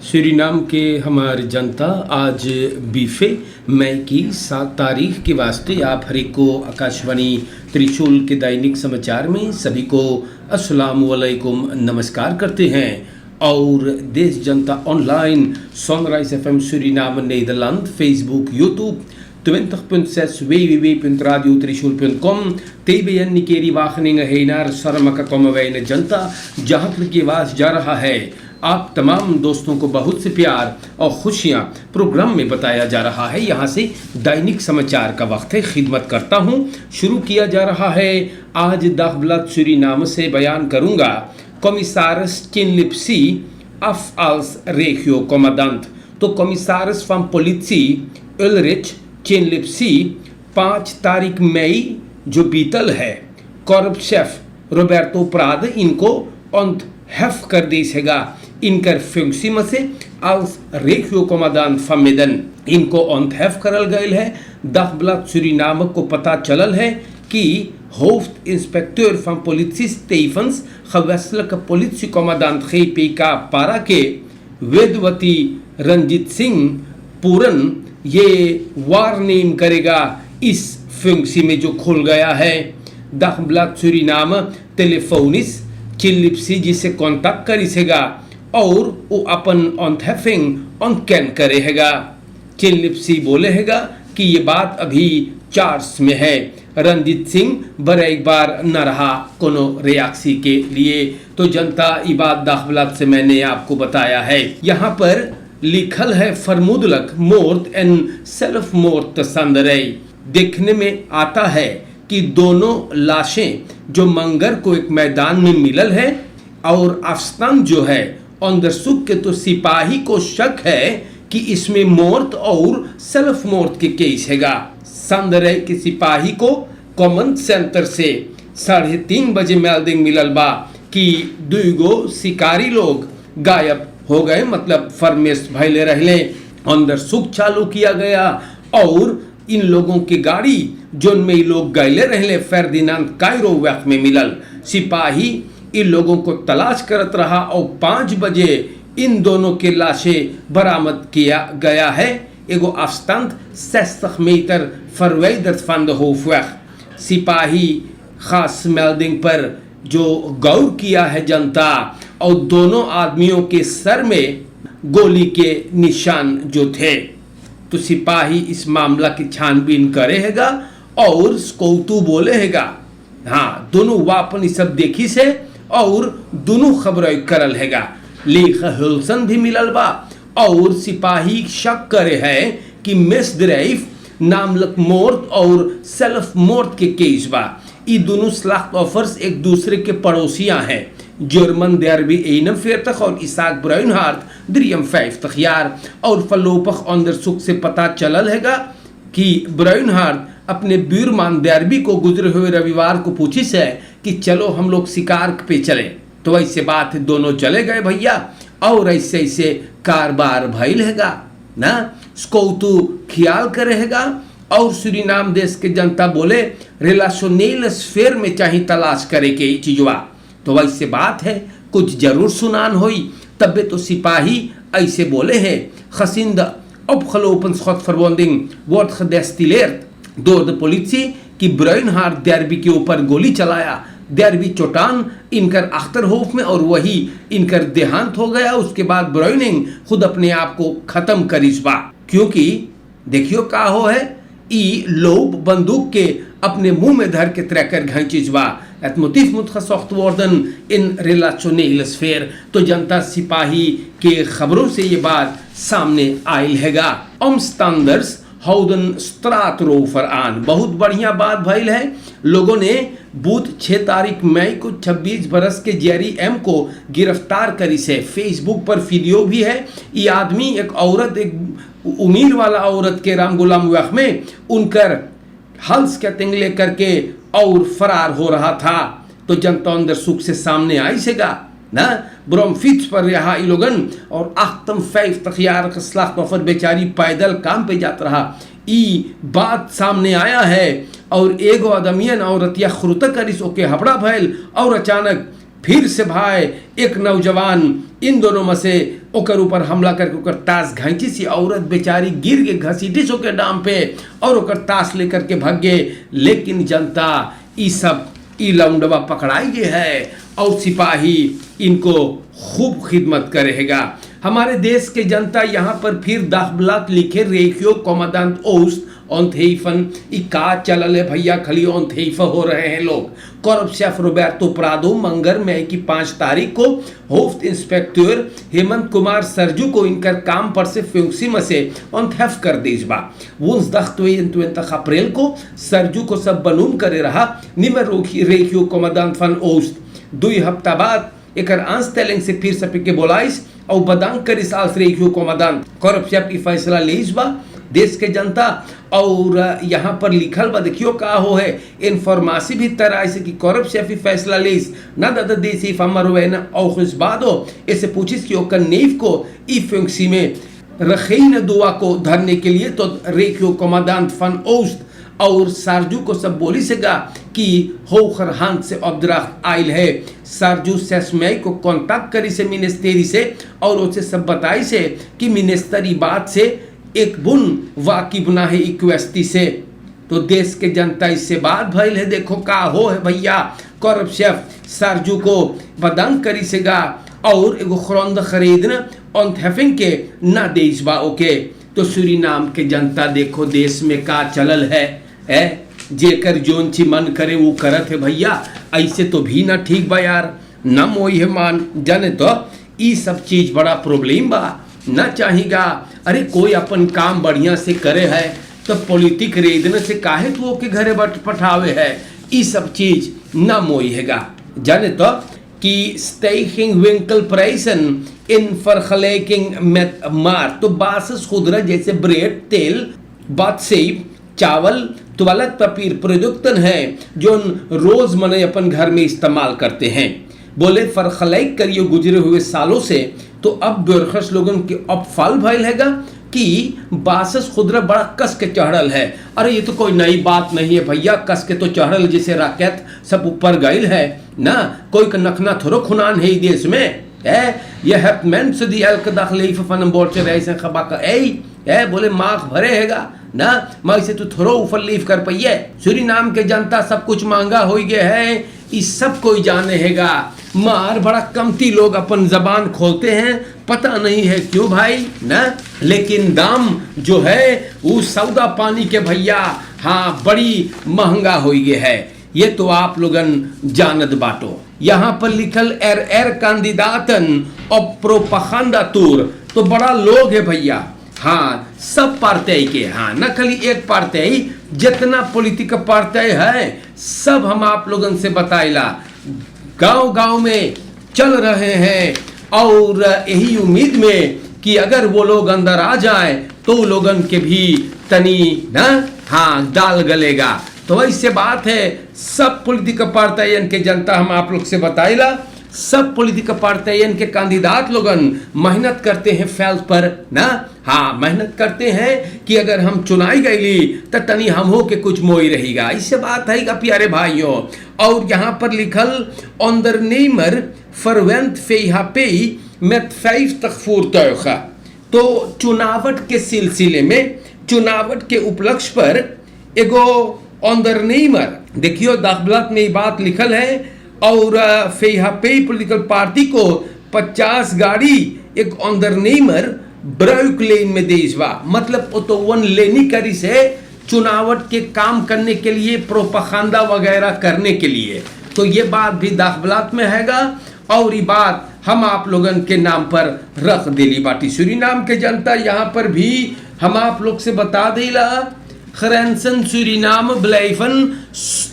Suriname के हमारी जनता आज बीफे मई की 7 तारीख के वास्ते आप हरेक को आकाशवाणी त्रिशूल के दैनिक समाचार में सभी को अस्सलाम वालेकुम नमस्कार करते हैं। और देश जनता online sunrise FM Suriname Nederland Facebook YouTube 20.6 www.radiotrichul.com TBN निकेरी वाखनिंग हेनार Sharma का कमवैन जनता जहाँ तक की आवाज़ जा रहा है आप तमाम दोस्तों को बहुत से प्यार और खुशियाँ प्रोग्राम में बताया जा रहा है। यहाँ से दैनिक समाचार का वक्त है, खिदमत करता हूँ। शुरू किया जा रहा है आज दगब्लाद सूरीनाम से बयान करूँगा Commissaris Kinlipsi af als regio-commandant. तो कमिसारस फ्रॉम politie Ulrich Kinlipsi 5 तारीख मई जो बीतल है कॉर्प शेफ रोबर्टो प्राद इनको onthef कर देगा। इनकर फंक्सी से als regio-commandant vermeden इनको onthef करल गयल है। दगब्लाद सूरीनाम को पता चलल है कि hoofdinspecteur van politie Stevens gewestelijke politiecommandant GPK Para के वेदवती रंजीत सिंह पूरन ये वार्निंग करेगा इस फंक्सी में जो खुल गया है। दगब्लाद सूरीनाम टेलीफोनिस चिल्लिप्सी जी से कांटेक्ट करेगा और वो अपन ontheffing ऑनकैन करेगा। चिल्लिप्सी बोलेगा कि ये बात अभी चार्ज में है। रंजीत सिंह बर एक बार न रहा कोनो रियाक्सी के लिए। तो जनता इबाद दगब्लाद से मैंने आपको बताया है। यहाँ पर लिखल है फरमुदलक मोर्ट एंड सेल्फ मोर्ट तसंदरई। देखने में आता है कि दोनों लाशें जो मंगर को एक मैदान में मिलल है और अफस्तान जो है अंदरसुक के तो सिपाही को शक है कि इसमें मोर्ट और सेल्फ मोर्ट के केस हैगा। संदरई के सिपाही को कॉमन सेंटर से 3:30 बजे मेल्डिंग मिलल बा कि 2 शिकारी लोग गायब हो गए, मतलब फरमेश भैले रहले। अंदर सुख चालू किया गया और इन लोगों की गाड़ी जोन में लोग गए रहले फर्दिनांद कायरो वक्त में मिलल। सिपाही इन लोगों को तलाश करत रहा और 5 बजे इन दोनों के लाशें बरामद किया गया है। एगो अफस्तांत 60 मीटर फरवेदर फंद होफवेख। सिपाही खास मेल्डिंग पर जो गौर किया है जनता और दोनों आदमियों के सर में गोली के निशान जो थे। तो सिपाही इस मामला की छानबीन करेगा और स्कौतू बोलेगा हाँ दोनों वापन सब देखी से और दोनों खबर करल हैगा। लेख हुलसन भी मिलल बा और सिपाही शक करे है कि मिसड्राइव नामलक मोर्ट और सेल्फ मोर्ट के केस बा। ये दोनों स्लाख्त ऑफर्स एक दूसरे के पड़ोसियां हैं। जर्मन derby 41 और इसाक ब्राउनहार्ट 53 यार और फलोपख अंदरसुक से पता चलल हैगा कि ब्राउनहार्ट अपने ब्यूरमान derby को गुजरे हुए रविवार को पूछी से कि चलो हम लोग शिकार पे चले। तो ऐसे बात है दोनों चले गए भैया और ऐसे ऐसे कारबार भइल हैगा ना। स्कौतू ख्याल करेगा और सूरीनाम देश के जनता बोले रिलेशनल स्फेयर में चाहे तलाश करे के चीजवा। तो वैसे बात है कुछ जरूर सुनान होई। तबे तो सिपाही ऐसे बोले हैं खसिंद opgelopen schotverwonding wordt gedestilleerd door de politie कि ब्राउनहार्ट derby के ऊपर गोली चलाया। derby चोटान इनकर अख्तरहोफ में और वही इनकर देहांत हो गया। उसके बाद ब्राउनिंग खुद अपने आप को खत्म करिसबा क्योंकि देखियो का हो है ई लोब बंदूक के अपने मुंह में धर के tracker घांचिसबा het motief moet gezocht worden in relationele sfeer। तो जनता सिपाही के खबरों से ये बात सामने आयल हैगा। omstanders houden straatrover aan। बहुत बढ़िया बात भइल है। लोगों ने बुध 6 तारीख मई को 26 बरस के जेरी एम को गिरफ्तार करी से। फेसबुक पर वीडियो भी है। ये आदमी एक औरत एक उमीर वाला औरत के राम गुलाम वक्त में उनकर हल्स के तिंग लेकर के और फरार हो रहा था। तो जनता अंदर सुख से सामने आई सेगा ना। ब्रोमफिट्स पर रहा इलोगन और आख्तम 50 यार का स्लाख्तोफर बेचारी पैदल काम पे जात रहा। ई बात सामने आया है और एगो आदमियन औरत या खुरता करिस ओके हबड़ा भैल और अचानक फिर से भाई एक नौजवान इन दोनों में से ओकर ऊपर हमला करके ओकर ताश घांची सी औरत बेचारी गिर के घसीटी सो के डाम पे और ओकर ताश लेकर के भाग गए। लेकिन जनता ई लौंडवा पकड़ाई गए है और सिपाही इनको खूब खिदमत करेगा। हमारे देश के जनता यहाँ पर फिर दाखबलात लिखे रेखियो कमांडेंट ओस्ट ऑन्थेफन ई का चलल है भैया, खाली ऑन्थेफ हो रहे हैं लोग। कॉर्प शेफ रोबर्टो प्रादो मंगर में की 5 तारीख को होफ्ट इंस्पेक्टर हेमंत कुमार सरजू को इनकर काम पर से फ्यूक्सिम से ऑन्थेफ कर दीज बा। वुंसदाख 22 अप्रैल को सरजू को सब बनूम करे रहा निमर रेखियो कमांडेंट फन ओस्ट 2 हफ्ता बाद एकर आंसटेलिंग से फिर सपी के बोलाइस और बदांग करिस आस रेखियो कमांडेंट कॉर्प शेफ की फैसला लेइस बा देश के जनता। और यहाँ पर लिखल बा देखियो का हो है इन्फॉर्मेसी भी तरह ऐसे कि कॉर्प शेफ फैसला लेस ना दादा देसी फमर हुए ना और इस बात हो ऐसे पूछिस कि ओकर नेफ को ई फंक्सी में रखीन दुआ को धरने के लिए तो रेखियो कमांडेंट फन ओस्ट और सारजू को सब बोली सेगा कि हो खरहान से अब्दुराख आयल है। सारजू सेसमय को कांटेक्ट करी से मिनिस्ट्री से और उसे सब बताई से कि मिनिस्ट्री बात से एक बुन वाकिब ना है इक्वेस्टी से। तो देश के जनता इससे बात भइल है। देखो का हो है भैया, कॉर्प शेफ सारजू को बदंग करी सेगा और एगो खुरंद खरीदना ऑन्थेफिंग के ना देश बा ओके। तो सूरीनाम के जनता देखो देश में का चलल है जेकर जोन ची मन करे वो करत है भैया। ऐसे तो भी ना ठीक बा यार, ना मोई है मान जाने तो ई सब चीज बड़ा प्रॉब्लम बा ना चाहिएगा। अरे कोई अपन काम बढ़िया से करे है तो पॉलिटिक रेदने से काहे तो के घरे पठावे है, ई सब चीज ना मोई हैगा। जाने तो कि स्टेकिंग विंकल प्राइसन इन फरखलेकिंग में मार तो बासस खुदरा जैसे ब्रेड तेल बादसेब चावल टॉयलेट पेपर प्रोडक्ट है जो रोज मने अपन घर में इस्तेमाल करते हैं। बोले फरखलैक करियो गुजरे हुए सालों से तो अब बेरखस लोगों के अब फल भइल हैगा कि बासस खुदरा बड़ा कस के चढ़ल है। अरे ये तो कोई नई बात नहीं है भैया, कस के तो चढ़ल जैसे राकेट सब ऊपर गइल है ना, कोई का नखना थोड़ो खुनान है देश में है। ये हैपमेंट से दी अल दाखले फन बोर्ड से ऐसे खबा का ए बोले माख भरे हैगा ना, मैं से तू थोड़ो ऊपर लीफ कर पइए। सूरीनाम के जनता सब कुछ महंगा हो गया है, इस सब कोई जाने हैगा। मार बड़ा कमती लोग अपन जबान खोलते हैं, पता नहीं है क्यों भाई ना, लेकिन दाम जो है वो सौदा पानी के भैया हाँ बड़ी महंगा हो गया है। ये तो आप लोगन जानत बाटो। यहाँ पर लिखल एर कैंडिडेटन और प्रोपगेंडा टूर तो बड़ा लोग है भैया हाँ सब पार्टी के, हाँ न खाली एक पार्टी, जितना पॉलिटिकल पार्टी है सब हम आप लोगन से बताइला गांव गांव में चल रहे हैं और यही उम्मीद में कि अगर वो लोग अंदर आ जाए तो लोगन के भी तनी ना हाँ दाल गलेगा। तो ऐसे बात है सब पॉलिटिकल पार्टियन के जनता हम आप लोग से बताइला, सब पॉलिटिकल पार्टियन के कैंडिडेट लोगन मेहनत करते हैं फैल पर ना हाँ मेहनत करते हैं कि अगर हम चुनाई गईली तो तनी हम हो के कुछ मोई रहेगा। इससे बात है प्यारे भाइयों। और यहाँ पर लिखल ondernemer verwendt VHP met 50 voertuigen। तो चुनावट के सिलसिले में चुनावट के उपलक्ष्य पर एगो ondernemer देखियो दाखबलात में ये बात लिखल है और VHP पॉलिटिकल पार्टी को 50 गाड़ी एक ondernemer ब्राउक लेन में देशवा, मतलब तो वन लेनी करी से चुनावट के काम करने के लिए प्रोपगेंडा वगैरह करने के लिए। तो ये बात भी दाखबलात में हैगा और ये बात हम आप लोगन के नाम पर रख दिली बाटी। सूरीनाम के जनता यहाँ पर भी हम आप लोग से बता दिला Grenzen Suriname blijven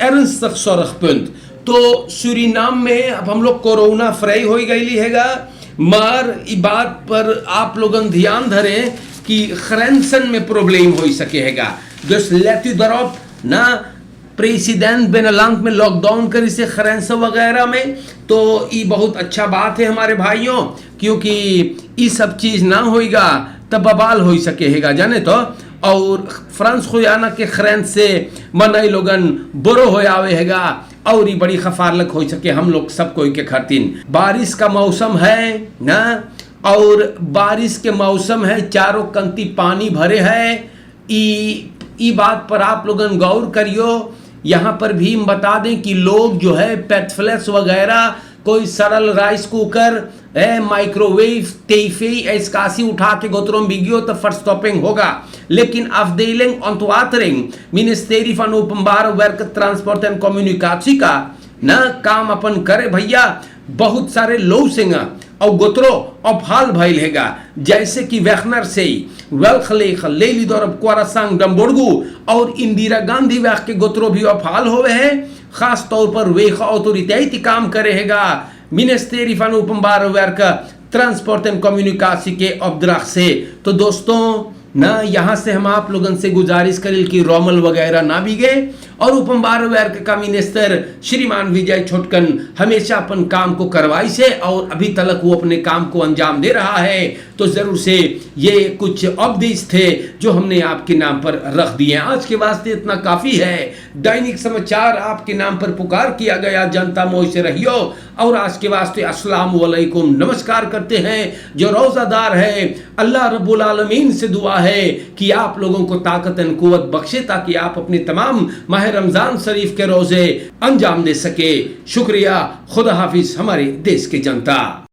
ernstig zorgpunt। तो सूरीनाम में अब हम लोग कोरोना फ्री हो गई हैगा, मार इस बात पर आप लोगन ध्यान धरें कि ग्रेंसन में प्रॉब्लम हो सके हैगा। Dus let u daarop ना प्रेसिडेंट बिनलांग में लॉकडाउन करी से ग्रेंस वगैरह में, तो ये बहुत अच्छा बात है हमारे भाइयों, क्योंकि ये सब चीज ना होएगा तब बवाल हो सके हैगा जाने तो। और फ्रांस खुयाना के ग्रेंस से मनई लोगन बुरो हो आवे हैगा और ही बड़ी खफालक हो सके हम लोग सब कोई के खातिन। बारिश का मौसम है ना, और बारिश के मौसम है, चारों कंती पानी भरे है। ई बात पर आप लोगन गौर करियो। यहाँ पर भी हम बता दें कि लोग जो है पेटफ्लेक्स वगैरह, कोई सरल राइस कुकर, माइक्रोवेव तेफे ऐसकासी उठा के गोत्रों बिगियो तो फर्स्टॉपिंग होगा। लेकिन afdeling ontwatering Ministerie van Openbare Werken, Transport en Communicatie का न काम अपन करे भैया। बहुत सारे लोग सिंगा और गोत्रो अफाल भइल हैगा, जैसे कि वेखनर से वेलखलेख लेलीदोरब क्वारासांग डम्बोर्गू और इंदिरा गांधी वैख के गोत्रो भी अफाल होवे है। खास तौर पर वेख ऑटोरिटेट काम करे हैगा Ministerie van Openbare Werken, Transport en Communicatie के उपद्रव से। तो दोस्तों ना, यहाँ से हम आप लोगन से गुजारिश करें कि रोमल वगैरह ना भीगे, और ओपनबार वर्क का मिनिस्टर श्रीमान विजय छोटकन हमेशा अपन काम को करवाई से, और अभी तक वो अपने काम को अंजाम दे रहा है। तो जरूर से ये कुछ अपडेट्स थे जो हमने आपके नाम पर रख दिए। आज के वास्ते इतना काफी है। दैनिक समाचार आपके नाम पर पुकार किया गया, जनता मोह से रहियो। और आज के वास्ते अस्सलाम वालेकुम, नमस्कार करते हैं। जो रोजादार है, अल्लाह रब्बुल आलमीन से दुआ है कि आप लोगों को ताकत और कुव्वत बख्शे, ताकि आप अपने तमाम माह रमजान शरीफ के रोजे अंजाम दे सके। शुक्रिया, खुदा हाफिज हमारे देश की जनता।